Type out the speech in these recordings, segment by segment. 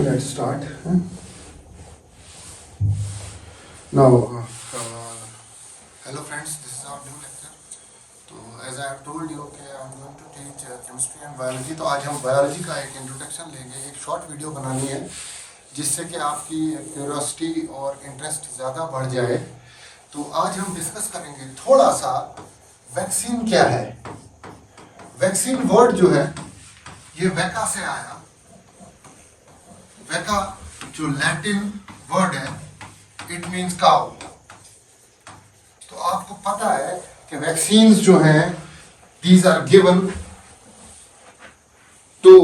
let's start. Now, hello friends, this is our new lecture. तो as I have told you कि I'm going to teach chemistry and biology. तो आज हम biology का एक introduction लेंगे, एक short video बनानी है जिससे कि आपकी curiosity और interest ज़्यादा बढ़ जाए. तो आज हम डिस्कस करेंगे थोड़ा सा वैक्सीन क्या है. वैक्सीन वर्ड जो है ये वैका से आया. वैका जो लैटिन वर्ड है, इट मीन्स काउ. तो आपको पता है कि वैक्सीन्स जो हैं these are given to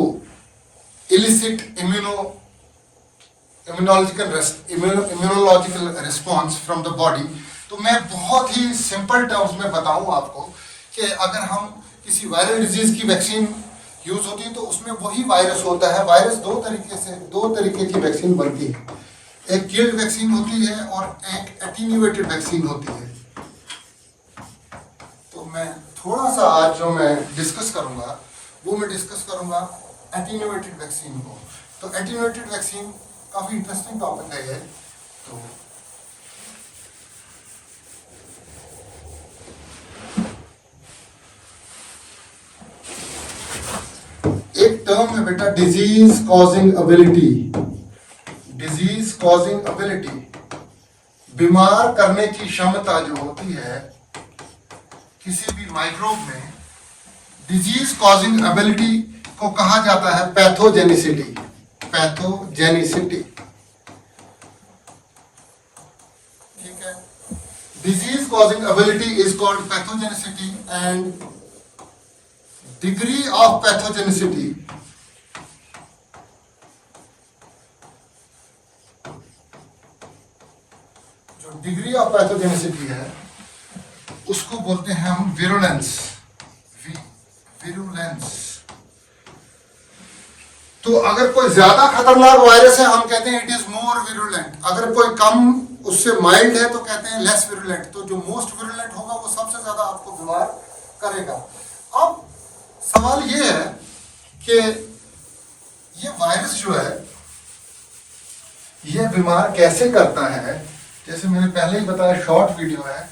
elicit immunological response from the body. तो मैं बहुत ही सिंपल टर्म्स में बताऊं आपको कि अगर हम किसी वायरल डिजीज की वैक्सीन यूज होती है तो उसमें वही वायरस होता है. वायरस दो तरीके की वैक्सीन बनती है. एक किल्ड वैक्सीन होती है और एक एटीन्यूएटेड वैक्सीन होती है. तो मैं थोड़ा सा आज जो मैं डिस्कस करूंगा वो मैं डिस्कस करूंगा एटीन्यूएटेड वैक्सीन को. तो एटीन्यूएटेड वैक्सीन काफी इंटरेस्टिंग टॉपिक है ये. तो एक टर्म है बेटा disease causing ability. Disease causing ability, बीमार करने की क्षमता जो होती है किसी भी माइक्रोब में, डिजीज कॉजिंग एबिलिटी को कहा जाता है पैथोजेनिसिटी. पैथोजेनिसिटी, ठीक है. Disease causing ability is called pathogenicity and degree of pathogenicity जो डिग्री ऑफ पैथोजेनिसिटी है उसको बोलते हैं हम विरुलेंस. विरुलेंस. तो अगर कोई ज्यादा खतरनाक वायरस है हम कहते हैं इट इज मोर विरुलेंट. अगर कोई कम उससे माइल्ड है तो कहते हैं लेस विरुलेंट. तो जो मोस्ट विरुलेंट होगा वो सबसे ज्यादा आपको बीमार करेगा. अब सवाल ये है कि ये वायरस जो है ये बीमार कैसे करता है. जैसे मैंने पहले ही बताया, शॉर्ट वीडियो है.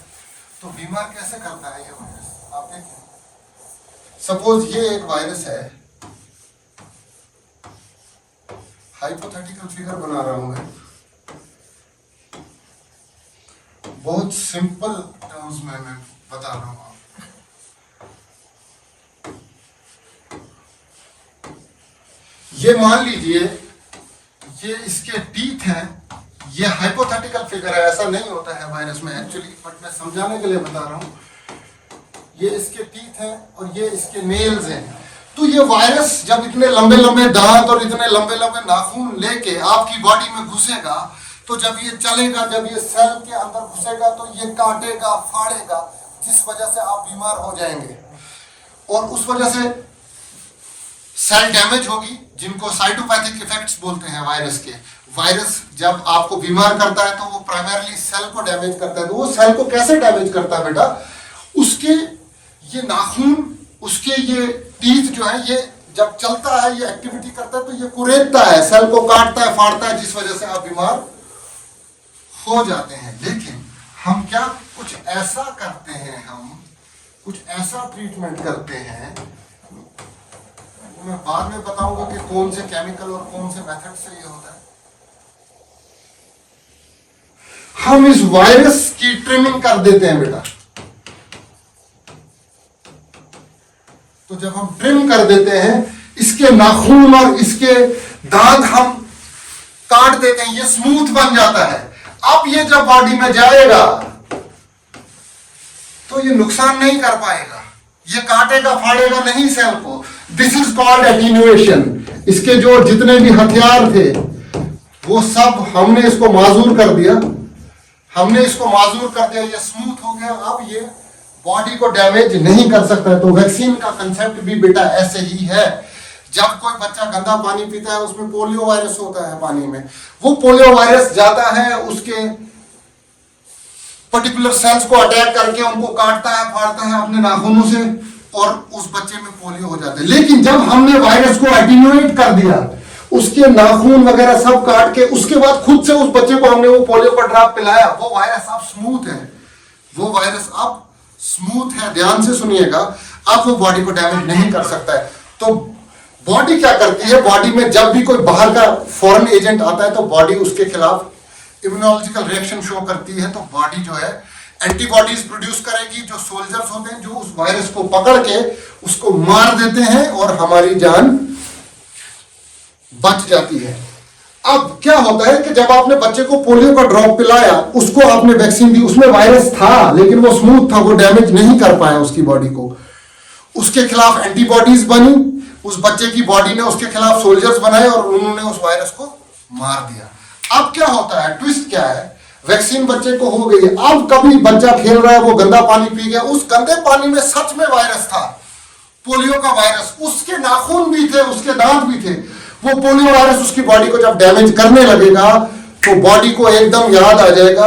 तो बीमार कैसे करता है ये वायरस आप देखें. सपोज ये एक वायरस है. हाइपोथेटिकल फिगर बना रहा हूं मैं, बहुत सिंपल टर्म्स में मैं बता रहा हूं. ये मान लीजिए ये इसके टीथ हैं. ये हाइपोथेटिकल फिगर है, ऐसा नहीं होता है वायरस में एक्चुअली, बट मैं समझाने के लिए बता रहा हूं. ये इसके टीथ हैं और ये इसके नेल्स हैं. तो ये वायरस जब इतने लंबे लंबे दांत और इतने लंबे लंबे नाखून लेके आपकी बॉडी में घुसेगा, तो जब ये चलेगा, जब ये सेल के अंदर घुसेगा तो ये काटेगा, फाड़ेगा, जिस वजह से आप बीमार हो जाएंगे. और उस वजह से सेल डैमेज होगी, जिनको साइटोपैथिक इफेक्ट्स बोलते हैं वायरस के. वायरस जब आपको बीमार करता है तो वो प्राइमरली सेल को डैमेज करता है. तो वो सेल को कैसे डैमेज करता है बेटा, उसके ये नाखून, उसके ये टीथ जो है, ये जब चलता है, ये एक्टिविटी करता है तो ये कुरेदता है, सेल को काटता है, फाड़ता है, जिस वजह से आप बीमार हो जाते हैं. लेकिन हम क्या कुछ ऐसा करते हैं, हम कुछ ऐसा ट्रीटमेंट करते हैं, मैं बाद में बताऊंगा कि कौन से केमिकल और कौन से मेथड से ये होता है. हम इस वायरस की ट्रिमिंग कर देते हैं बेटा. तो जब हम ट्रिम कर देते हैं, इसके नाखून और इसके दांत हम काट देते हैं, ये स्मूथ बन जाता है. अब ये जब बॉडी में जाएगा तो ये नुकसान नहीं कर पाएगा, ये काटेगा फाड़ेगा नहीं सेल को. This is called attenuation. इसके जो जितने भी हथियार थे वो सब हमने इसको माजूर कर दिया. ये स्मूथ हो गया. अब ये बॉडी को डैमेज नहीं कर सकता. तो वैक्सीन का कंसेप्ट भी बेटा ऐसे ही है. जब कोई बच्चा गंदा पानी पीता है, उसमें पोलियो वायरस होता है पानी में, वो पोलियो वायरस जाता है उसके पर्टिकुलर सेल्स को अटैक करके उनको काटता है, फाड़ता है अपने नाखूनों से, और उस बच्चे में पोलियो हो जाता है. लेकिन जब हमने वायरस को एटीन्यूएट कर दिया, उसके नाखून वगैरह सब काट के उसके बाद खुद से उस बच्चे को हमने वो पोलियो का ड्रॉप पिलाया, वो वायरस अब स्मूथ है, वो वायरस अब स्मूथ है, ध्यान से सुनिएगा, अब वो बॉडी को डैमेज नहीं कर सकता है। तो बॉडी क्या करती है, बॉडी में जब भी कोई बाहर का फॉरेन एजेंट आता है तो बॉडी उसके खिलाफ इम्यूनोलॉजिकल रिएक्शन शो करती है। तो बॉडी जो है एंटीबॉडीज प्रोड्यूस करेगी, जो सोल्जर्स होते हैं जो उस वायरस को पकड़ के उसको मार देते हैं और हमारी जान बच जाती है। अब क्या होता है कि जब आपने बच्चे को पोलियो का ड्रॉप पिलाया, उसको आपने वैक्सीन दी, उसमें वायरस था लेकिन वो स्मूथ था, वो डैमेज नहीं कर पाया उसकी बॉडी को, उसके खिलाफ एंटीबॉडीज बनी, उस बच्चे की बॉडी ने उसके खिलाफ सोल्जर्स बनाए और उन्होंने उस वायरस को मार दिया। अब क्या होता है, ट्विस्ट क्या है, वैक्सीन बच्चे को हो गई, अब कभी बच्चा खेल रहा है, वो गंदा पानी पी गया, उस गंदे पानी में सच में वायरस था, पोलियो का वायरस, उसके नाखून भी थे, उसके दांत भी थे, वो पोलियो वायरस उसकी बॉडी को जब डैमेज करने लगेगा तो बॉडी को एकदम याद आ जाएगा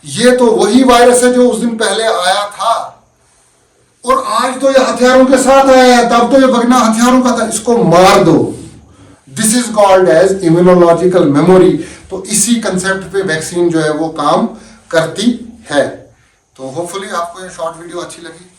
ये तो वही वायरस है जो उस दिन पहले आया था और आज तो ये हथियारों के साथ आया है, तब तो ये बिना हथियारों का था, इसको मार दो। This is called as immunological memory. तो इसी कंसेप्ट पे वैक्सीन जो है वो काम करती है। तो होपफुली आपको ये शॉर्ट वीडियो अच्छी लगी।